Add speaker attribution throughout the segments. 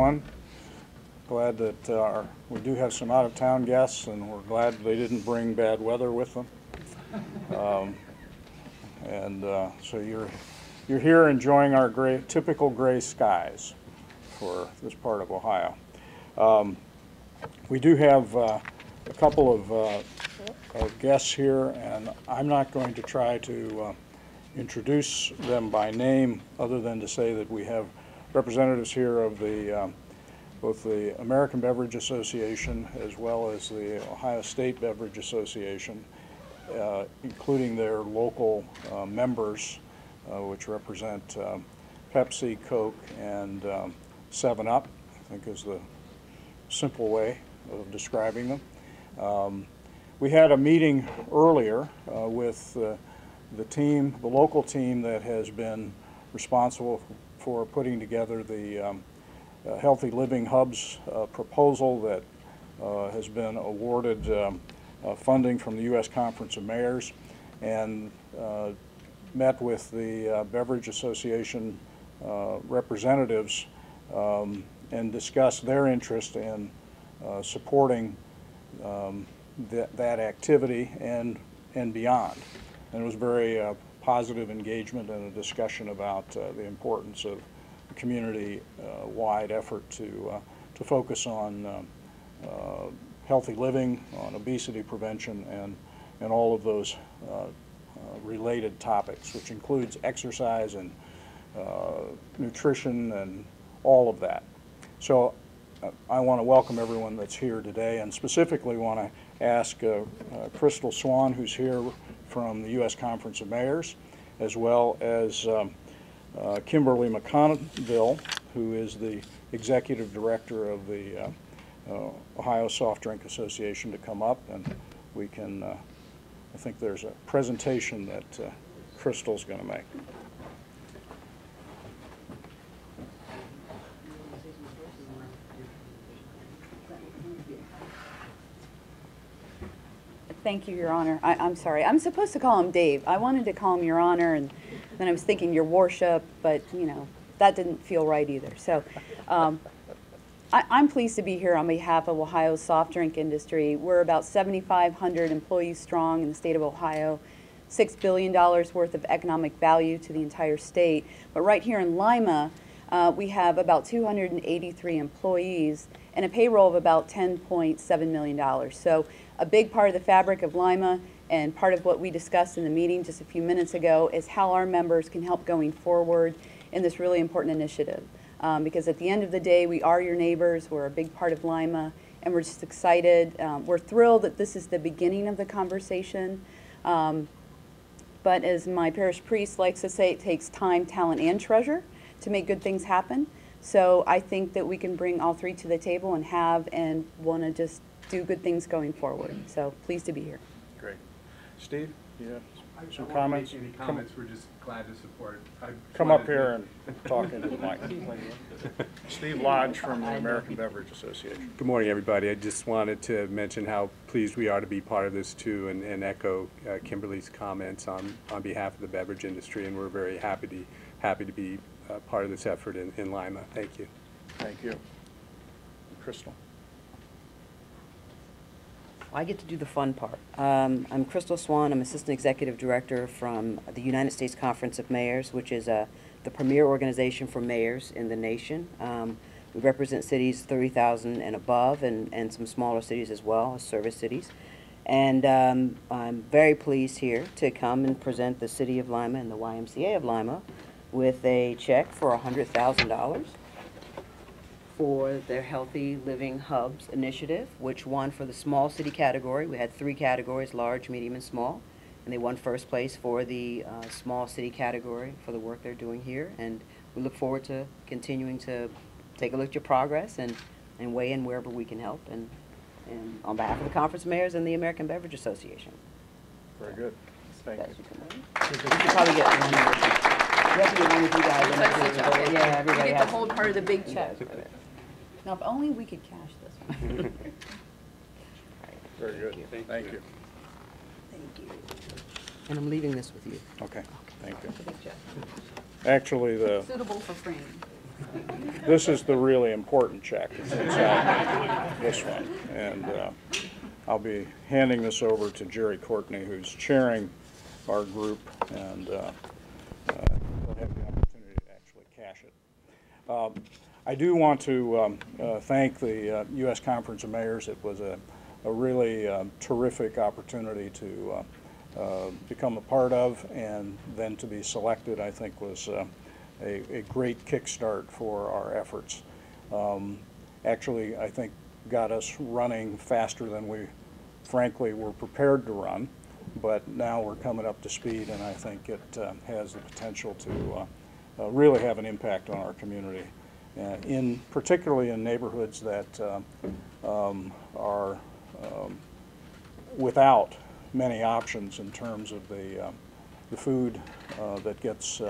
Speaker 1: everyone. Glad that we do have some out-of-town guests, and we're glad they didn't bring bad weather with them. So you're here enjoying our typical gray skies for this part of Ohio. We do have a couple of guests here, and I'm not going to try to introduce them by name other than to say that we have representatives here of both the American Beverage Association as well as the Ohio State Beverage Association, including their local members, which represent Pepsi, Coke, and 7-Up, I think is the simple way of describing them. We had a meeting earlier with the local team that has been responsible for putting together the Healthy Living Hubs proposal that has been awarded funding from the U.S. Conference of Mayors, and met with the Beverage Association representatives and discussed their interest in supporting that activity and beyond. And it was very positive engagement and a discussion about the importance of a community-wide effort to focus on healthy living, on obesity prevention, and all of those related topics, which includes exercise and nutrition and all of that. So I want to welcome everyone that's here today, and specifically want to ask Crystal Swan, who's here from the U.S. Conference of Mayors, as well as Kimberly McConville, who is the Executive Director of the Ohio Soft Drink Association, to come up, and we can, I think there's a presentation that Crystal's going to make.
Speaker 2: Thank you, Your Honor. I'm sorry. I'm supposed to call him Dave. I wanted to call him Your Honor, and then I was thinking Your Worship, but, you know, that didn't feel right either. So I'm pleased to be here on behalf of Ohio's soft drink industry. We're about 7,500 employees strong in the state of Ohio, $6 billion worth of economic value to the entire state. But right here in Lima, we have about 283 employees and a payroll of about $10.7 million. So a big part of the fabric of Lima, and part of what we discussed in the meeting just a few minutes ago, is how our members can help going forward in this really important initiative. Because at the end of the day, we are your neighbors, we're a big part of Lima, and we're just excited. We're thrilled that this is the beginning of the conversation. But as my parish priest likes to say, it takes time, talent, and treasure to make good things happen. So I think that we can bring all three to the table and want to just do good things going forward. So pleased to be here.
Speaker 1: Great. Steve, you have some
Speaker 3: I
Speaker 1: comments?
Speaker 3: won't make any comments. We're just glad to support.
Speaker 1: Come up here and talk into the mic. Steve Lodge from the American Beverage Association.
Speaker 4: Good morning, everybody. I just wanted to mention how pleased we are to be part of this too, and echo Kimberly's comments on behalf of the beverage industry, and we're very happy to be part of this effort in Lima. Thank you.
Speaker 1: Thank you. Crystal.
Speaker 5: I get to do the fun part. I'm Crystal Swan. I'm Assistant Executive Director from the United States Conference of Mayors, which is the premier organization for mayors in the nation. We represent cities 30,000 and above, and some smaller cities as well, as service cities. And I'm very pleased here to come and present the City of Lima and the YMCA of Lima with a check for $100,000 for their Healthy Living Hubs initiative, which won for the small city category. We had 3 categories, large, medium, and small. And they won first place for the small city category for the work they're doing here. And we look forward to continuing to take a look at your progress and weigh in wherever we can help. And on behalf of the Conference of Mayors and the American Beverage Association.
Speaker 1: Very good. Thank you.
Speaker 5: You should probably get one. You have to get one with you guys. Yeah, everybody
Speaker 2: You get
Speaker 5: has
Speaker 2: the whole part of the big check. Now, if only we could cash this one.
Speaker 1: Very good. Thank you.
Speaker 5: Thank you. And I'm leaving this with you.
Speaker 1: Okay. Thank you.
Speaker 2: It's a big check.
Speaker 1: Actually,
Speaker 2: Suitable for framing.
Speaker 1: This is the really important check. It's inside this one. And I'll be handing this over to Jerry Courtney, who's chairing our group, and he'll have the opportunity to actually cash it. I do want to thank the U.S. Conference of Mayors. It was a really terrific opportunity to become a part of, and then to be selected, I think, was a great kickstart for our efforts. Actually, I think got us running faster than we frankly were prepared to run, but now we're coming up to speed, and I think it has the potential to really have an impact on our community, particularly in neighborhoods that are without many options in terms of the food that gets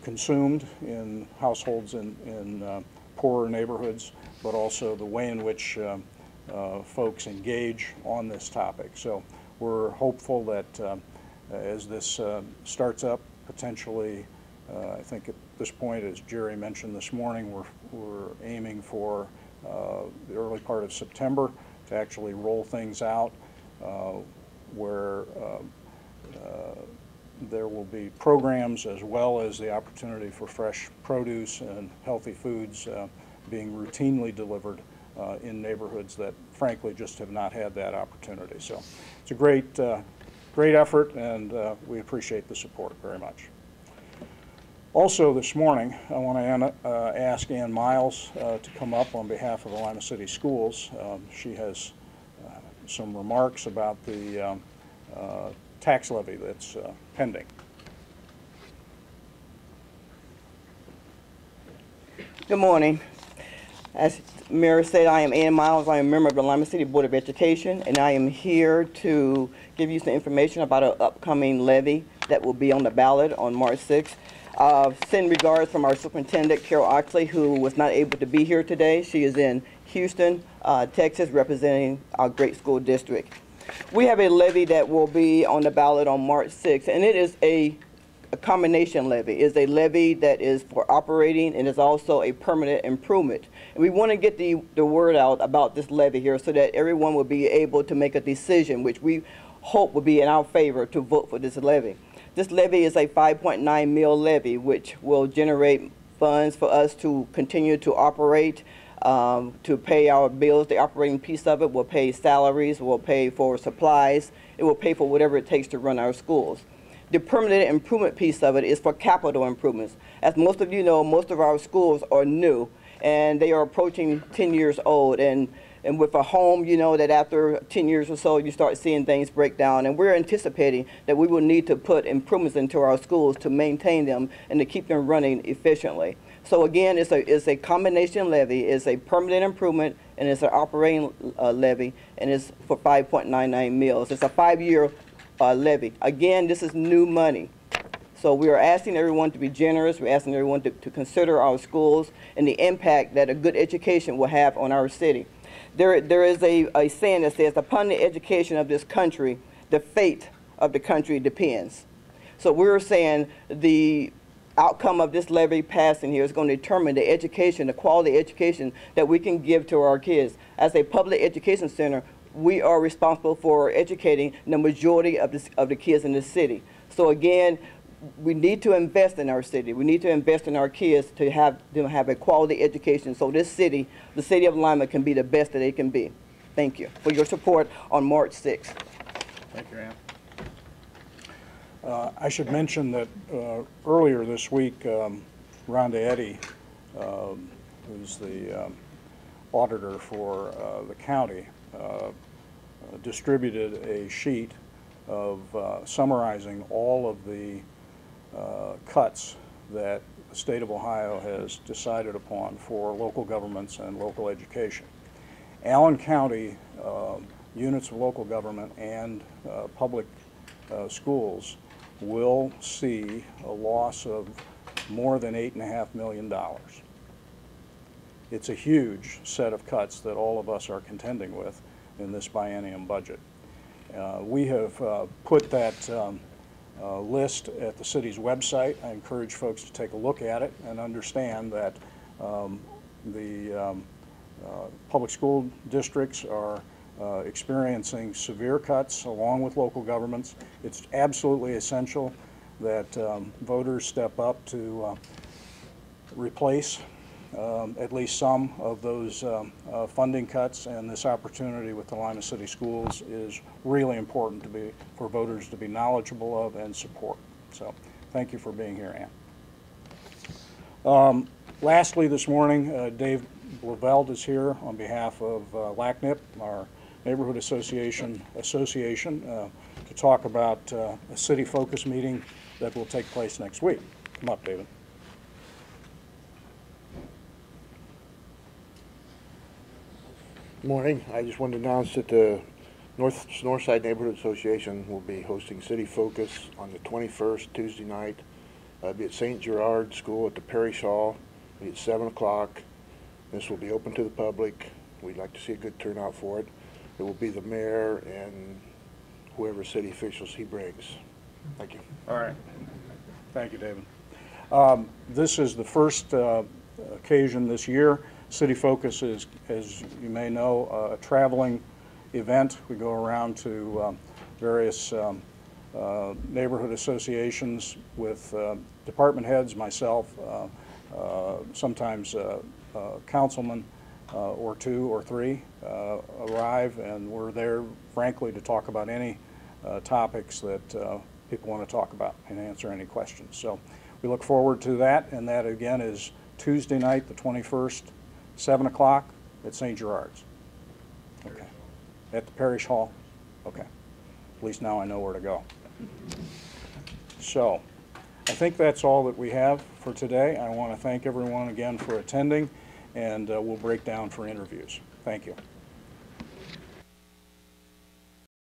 Speaker 1: consumed in households in poorer neighborhoods, but also the way in which folks engage on this topic. So we're hopeful that as this starts up, potentially, I think at this point, as Jerry mentioned this morning, we're aiming for the early part of September to actually roll things out, where there will be programs as well as the opportunity for fresh produce and healthy foods being routinely delivered in neighborhoods that frankly just have not had that opportunity. So it's a great effort, and we appreciate the support very much. Also this morning, I want to ask Ann Miles to come up on behalf of the Lima City Schools. She has some remarks about the tax levy that's pending.
Speaker 6: Good morning. As Mayor said, I am Ann Miles. I am a member of the Lima City Board of Education, and I am here to give you some information about an upcoming levy that will be on the ballot on March 6th. Send regards from our superintendent, Carol Oxley, who was not able to be here today. She is in Houston, Texas, representing our great school district. We have a levy that will be on the ballot on March 6th, and it is a combination levy. It's a levy that is for operating, and is also a permanent improvement. And we want to get the word out about this levy here so that everyone will be able to make a decision, which we hope will be in our favor, to vote for this levy. This levy is a 5.9 mil levy, which will generate funds for us to continue to operate, to pay our bills. The operating piece of it will pay salaries, will pay for supplies, it will pay for whatever it takes to run our schools. The permanent improvement piece of it is for capital improvements. As most of you know, most of our schools are new, and they are approaching 10 years old. And with a home, you know that after 10 years or so, you start seeing things break down. And we're anticipating that we will need to put improvements into our schools to maintain them and to keep them running efficiently. So again, it's a combination levy. It's a permanent improvement, and it's an operating levy, and it's for 5.99 mils. It's a 5-year levy. Again, this is new money. So we are asking everyone to be generous. We're asking everyone to consider our schools and the impact that a good education will have on our city. There is a saying that says, upon the education of this country, the fate of the country depends. So we're saying the outcome of this levy passing here is going to determine the education, the quality education that we can give to our kids. As a public education center, we are responsible for educating the majority of the kids in the city. So again, we need to invest in our city. We need to invest in our kids to have them have a quality education, so this city, the city of Lima, can be the best that it can be. Thank you for your support on March 6th.
Speaker 3: Thank you, Ann.
Speaker 1: I should mention that earlier this week, Rhonda Eddy, who's the auditor for the county, distributed a sheet of summarizing all of the cuts that the state of Ohio has decided upon for local governments and local education. Allen County units of local government and public schools will see a loss of more than $8.5 million. It's a huge set of cuts that all of us are contending with in this biennium budget. We have put that list at the city's website. I encourage folks to take a look at it and understand that the public school districts are experiencing severe cuts along with local governments. It's absolutely essential that voters step up to replace at least some of those funding cuts, and this opportunity with the Lima City Schools is really important for voters to be knowledgeable of and support. So thank you for being here, Ann. Lastly this morning, Dave Bleauvelt is here on behalf of LACNIP, our Neighborhood Association, to talk about a city focus meeting that will take place next week. Come up, David.
Speaker 7: Morning. I just wanted to announce that the Northside Neighborhood Association will be hosting City Focus on the 21st, Tuesday night. It'll be at St. Gerard School at the Parish Hall. It'll be at 7 o'clock. This will be open to the public. We'd like to see a good turnout for it. It will be the mayor and whoever city officials he brings. Thank you.
Speaker 1: All right. Thank you, David. This is the first occasion this year. City Focus is, as you may know, a traveling event. We go around to various neighborhood associations with department heads, myself, sometimes councilmen or two or three arrive, and we're there, frankly, to talk about any topics that people want to talk about and answer any questions. So we look forward to that, and that again is Tuesday night, the 21st, 7 o'clock at St. Gerard's. Okay. At the Parish Hall? Okay. At least now I know where to go. So I think that's all that we have for today. I want to thank everyone again for attending, and we'll break down for interviews. Thank you.